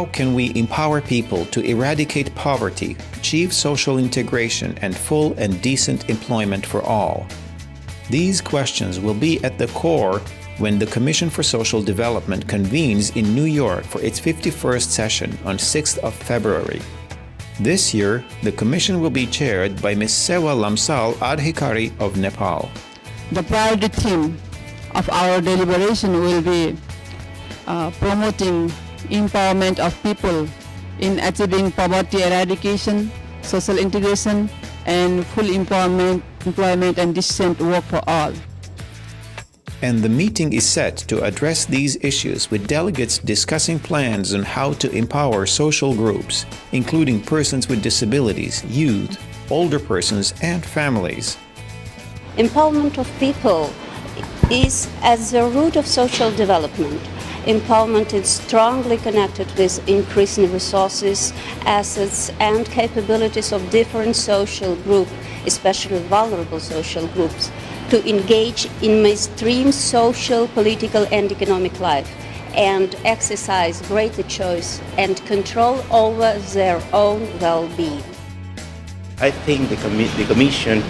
how can we empower people to eradicate poverty, achieve social integration, and full and decent employment for all? These questions will be at the core when the Commission for Social Development convenes in New York for its 51st session on 6th of February. This year, the Commission will be chaired by Ms. Sewa Lamsal Adhikari of Nepal. The priority theme of our deliberation will be promoting empowerment of people in achieving poverty eradication, social integration, and full employment and decent work for all. And the meeting is set to address these issues with delegates discussing plans on how to empower social groups, including persons with disabilities, youth, older persons, and families. Empowerment of people is at the root of social development. Empowerment is strongly connected with increasing resources, assets, and capabilities of different social groups, especially vulnerable social groups, to engage in mainstream social, political, and economic life, and exercise greater choice and control over their own well-being. I think the Commission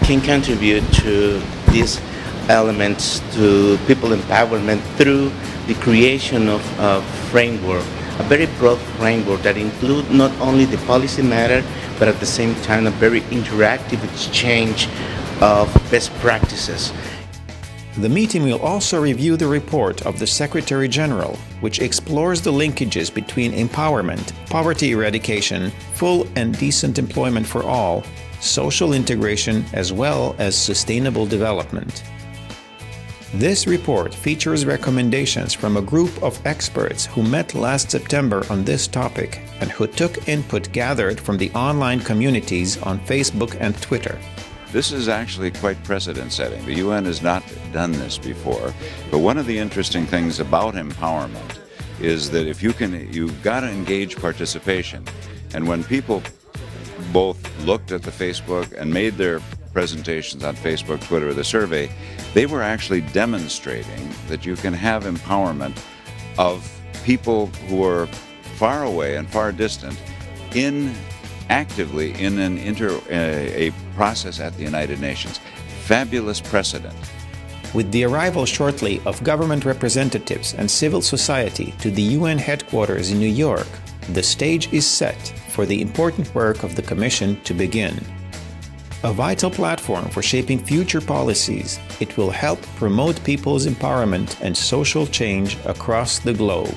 can contribute to these elements, to people empowerment, through the creation of a framework, a very broad framework that includes not only the policy matter, but at the same time a very interactive exchange of best practices. The meeting will also review the report of the Secretary General, which explores the linkages between empowerment, poverty eradication, full and decent employment for all, social integration, as well as sustainable development. This report features recommendations from a group of experts who met last September on this topic and who took input gathered from the online communities on Facebook and Twitter. This is actually quite precedent-setting. The UN has not done this before, but one of the interesting things about empowerment is that if you've got to engage participation. And when people both looked at the Facebook and made their presentations on Facebook, Twitter, or the survey, they were actually demonstrating that you can have empowerment of people who are far away and far distant actively in a process at the United Nations. Fabulous precedent. With the arrival shortly of government representatives and civil society to the UN headquarters in New York, the stage is set for the important work of the Commission to begin. A vital platform for shaping future policies, it will help promote people's empowerment and social change across the globe.